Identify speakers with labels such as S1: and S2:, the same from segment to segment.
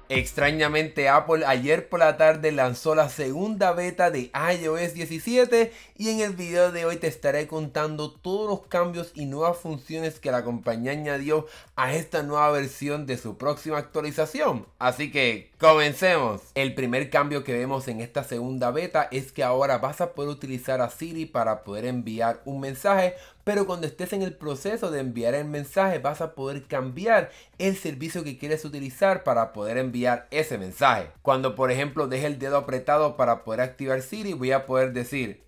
S1: Extrañamente, Apple ayer por la tarde lanzó la segunda beta de iOS 17 y en el video de hoy te estaré contando todos los cambios y nuevas funciones que la compañía añadió a esta nueva versión de su próxima actualización. Así que comencemos. El primer cambio que vemos en esta segunda beta es que ahora vas a poder utilizar a Siri para poder enviar un mensaje, pero cuando estés en el proceso de enviar el mensaje vas a poder cambiar el servicio que quieres utilizar para poder enviar ese mensaje. Cuando por ejemplo deje el dedo apretado para poder activar Siri, voy a poder decir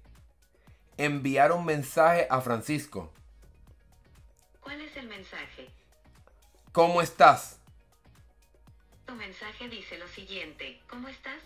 S1: enviar un mensaje a Francisco.
S2: ¿Cuál es el mensaje?
S1: ¿Cómo estás?
S2: Tu mensaje dice lo siguiente: ¿cómo estás?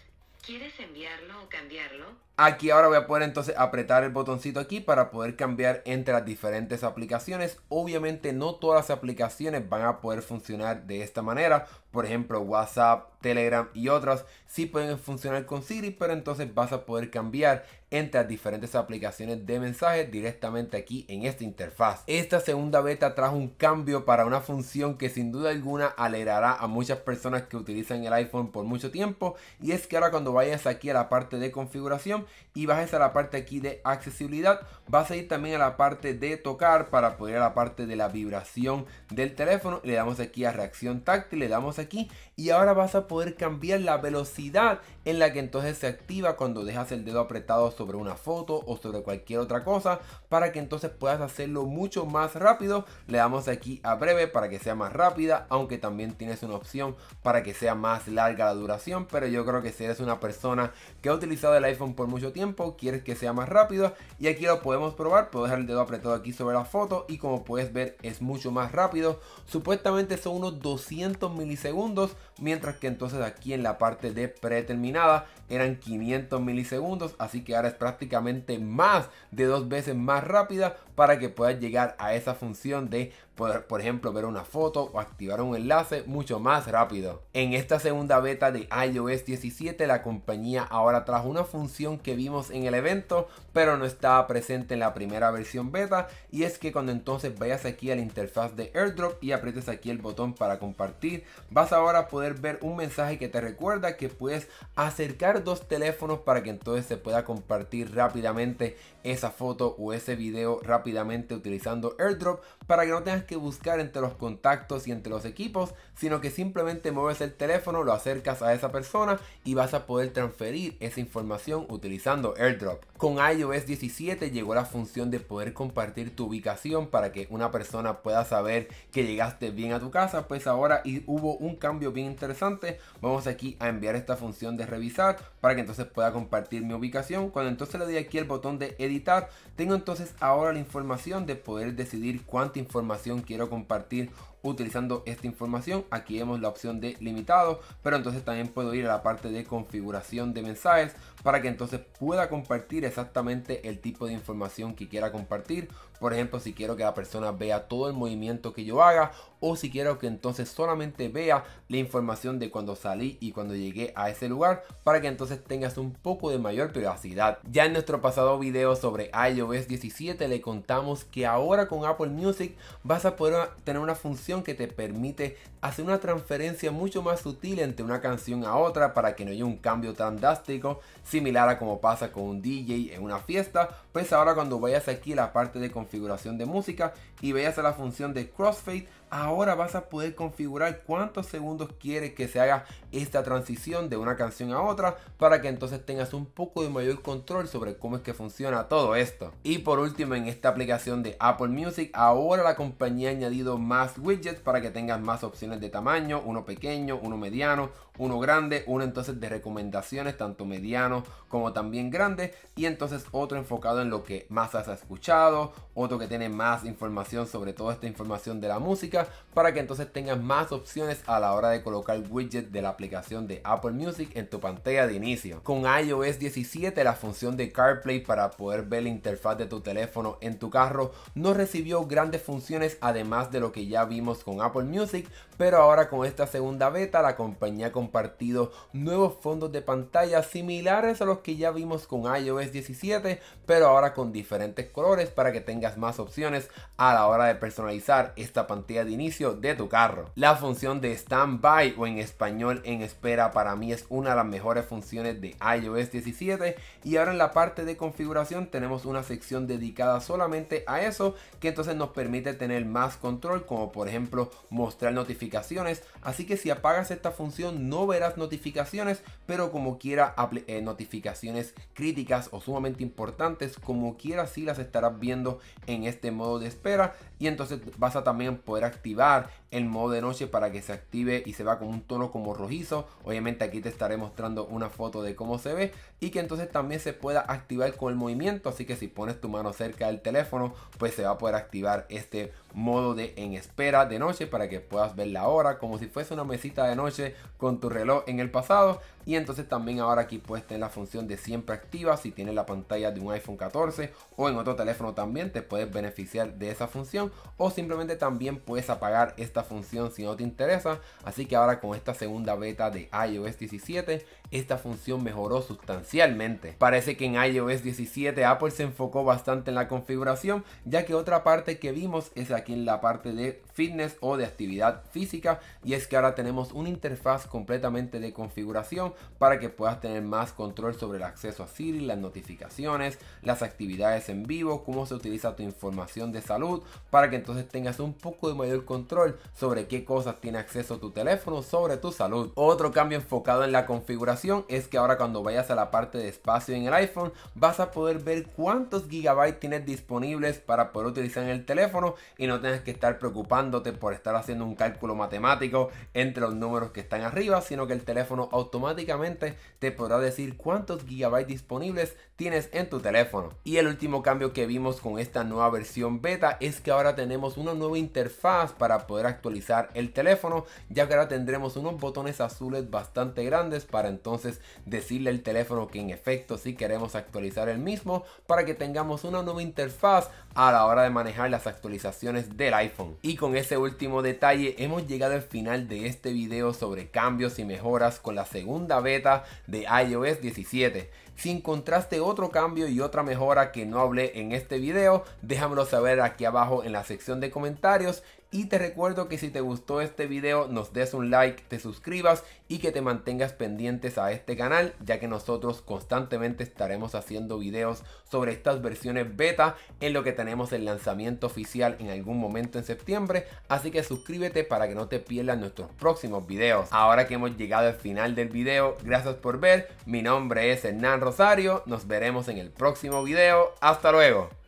S2: ¿Quieres enviarlo o cambiarlo?
S1: Aquí ahora voy a poder entonces apretar el botoncito aquí para poder cambiar entre las diferentes aplicaciones. Obviamente no todas las aplicaciones van a poder funcionar de esta manera. Por ejemplo, WhatsApp, Telegram y otras sí pueden funcionar con Siri, pero entonces vas a poder cambiar entre las diferentes aplicaciones de mensajes directamente aquí en esta interfaz. Esta segunda beta trajo un cambio para una función que sin duda alguna alegrará a muchas personas que utilizan el iPhone por mucho tiempo, y es que ahora cuando vayas aquí a la parte de configuración y bajes a la parte aquí de accesibilidad, vas a ir también a la parte de tocar para poder ir a la parte de la vibración del teléfono. Le damos aquí a reacción táctil, le damos aquí y ahora vas a poder cambiar la velocidad en la que entonces se activa cuando dejas el dedo apretado sobre una foto o sobre cualquier otra cosa, para que entonces puedas hacerlo mucho más rápido. Le damos aquí a breve para que sea más rápida, aunque también tienes una opción para que sea más larga la duración, pero yo creo que si eres una persona que ha utilizado el iPhone por mucho tiempo, quieres que sea más rápido, y aquí lo podemos probar. Puedo dejar el dedo apretado aquí sobre la foto y como puedes ver es mucho más rápido. Supuestamente son unos 200 milisegundos, mientras que entonces aquí en la parte de predeterminada eran 500 milisegundos, así que ahora es prácticamente más de 2 veces más rápida para que puedas llegar a esa función de poder, por ejemplo, ver una foto o activar un enlace mucho más rápido. En esta segunda beta de iOS 17 la compañía ahora trajo una función que vimos en el evento pero no estaba presente en la primera versión beta, y es que cuando entonces vayas aquí a la interfaz de AirDrop y aprietes aquí el botón para compartir, vas ahora a poder ver un mensaje que te recuerda que puedes acercar dos teléfonos para que entonces se pueda compartir rápidamente esa foto o ese video rápidamente utilizando AirDrop, para que no tengas que buscar entre los contactos y entre los equipos, sino que simplemente mueves el teléfono, lo acercas a esa persona y vas a poder transferir esa información utilizando AirDrop. Con iOS 17 llegó la función de poder compartir tu ubicación para que una persona pueda saber que llegaste bien a tu casa. Pues ahora hubo un cambio bien interesante. Vamos aquí a enviar esta función de revisar para que entonces pueda compartir mi ubicación. Cuando entonces le doy aquí el botón de editar, tengo entonces ahora la información de poder decidir cuánta información quiero compartir utilizando esta información. Aquí vemos la opción de limitado, pero entonces también puedo ir a la parte de configuración de mensajes para que entonces pueda compartir exactamente el tipo de información que quiera compartir. Por ejemplo, si quiero que la persona vea todo el movimiento que yo haga, o si quiero que entonces solamente vea la información de cuando salí y cuando llegué a ese lugar, para que entonces tengas un poco de mayor privacidad. Ya en nuestro pasado video sobre iOS 17 le contamos que ahora con Apple Music vas a poder tener una función que te permite hacer una transferencia mucho más sutil entre una canción a otra, para que no haya un cambio tan drástico, similar a como pasa con un DJ en una fiesta. Pues ahora cuando vayas aquí a la parte de configuración de música y vayas a la función de crossfade, ahora vas a poder configurar cuántos segundos quieres que se haga esta transición de una canción a otra, para que entonces tengas un poco de mayor control sobre cómo es que funciona todo esto. Y por último, en esta aplicación de Apple Music, ahora la compañía ha añadido más widgets para que tengas más opciones de tamaño: uno pequeño, uno mediano, uno grande, uno entonces de recomendaciones tanto mediano como también grande, y entonces otro enfocado en lo que más has escuchado, otro que tiene más información sobre toda esta información de la música, para que entonces tengas más opciones a la hora de colocar widgets de la aplicación de Apple Music en tu pantalla de inicio. Con iOS 17 la función de CarPlay para poder ver la interfaz de tu teléfono en tu carro no recibió grandes funciones, además de lo que ya vimos con Apple Music, pero ahora con esta segunda beta la compañía ha compartido nuevos fondos de pantalla similares a los que ya vimos con iOS 17, pero ahora con diferentes colores para que tengas más opciones a la hora de personalizar esta pantalla pantalla de inicio de tu carro. La función de Standby, o en español en espera, para mí es una de las mejores funciones de iOS 17. Y ahora en la parte de configuración tenemos una sección dedicada solamente a eso, que entonces nos permite tener más control, como por ejemplo mostrar notificaciones. Así que si apagas esta función no verás notificaciones, pero como quiera notificaciones críticas o sumamente importantes, como quiera sí las estarás viendo en este modo de espera. Y entonces vas a también poder activar el modo de noche para que se active y se vea con un tono como rojizo. Obviamente aquí te estaré mostrando una foto de cómo se ve, y que entonces también se pueda activar con el movimiento. Así que si pones tu mano cerca del teléfono, pues se va a poder activar este modo de en espera de noche para que puedas ver la hora como si fuese una mesita de noche con tu reloj en el pasado. Y entonces también ahora aquí puedes tener la función de siempre activa. Si tienes la pantalla de un iPhone 14 o en otro teléfono también te puedes beneficiar de esa función, o simplemente también puedes apagar esta función si no te interesa. Así que ahora con esta segunda beta de iOS 17 esta función mejoró sustancialmente. Parece que en iOS 17 Apple se enfocó bastante en la configuración, ya que otra parte que vimos es aquí en la parte de fitness o de actividad física, y es que ahora tenemos una interfaz completamente de configuración para que puedas tener más control sobre el acceso a Siri, las notificaciones, las actividades en vivo, cómo se utiliza tu información de salud, para que entonces tengas un poco de mayor control sobre qué cosas tiene acceso tu teléfono sobre tu salud. Otro cambio enfocado en la configuración es que ahora cuando vayas a la parte de espacio en el iPhone vas a poder ver cuántos gigabytes tienes disponibles para poder utilizar en el teléfono, y no tienes que estar preocupándote por estar haciendo un cálculo matemático entre los números que están arriba, sino que el teléfono automáticamente te podrá decir cuántos gigabytes disponibles tienes en tu teléfono. Y el último cambio que vimos con esta nueva versión beta es que ahora tenemos una nueva interfaz para poder actualizar el teléfono, ya que ahora tendremos unos botones azules bastante grandes para entonces decirle al teléfono que en efecto si queremos actualizar el mismo, para que tengamos una nueva interfaz a la hora de manejar las actualizaciones del iPhone. Y con ese último detalle hemos llegado al final de este video sobre cambios y mejoras con la segunda beta de iOS 17. Si encontraste otro cambio y otra mejora que no hablé en este video, déjamelo saber aquí abajo en la sección de comentarios. Y te recuerdo que si te gustó este video nos des un like, te suscribas y que te mantengas pendientes a este canal, ya que nosotros constantemente estaremos haciendo videos sobre estas versiones beta en lo que tenemos el lanzamiento oficial en algún momento en septiembre. Así que suscríbete para que no te pierdas nuestros próximos videos. Ahora que hemos llegado al final del video, gracias por ver. Mi nombre es Hernán Rosario, nos veremos en el próximo video. Hasta luego.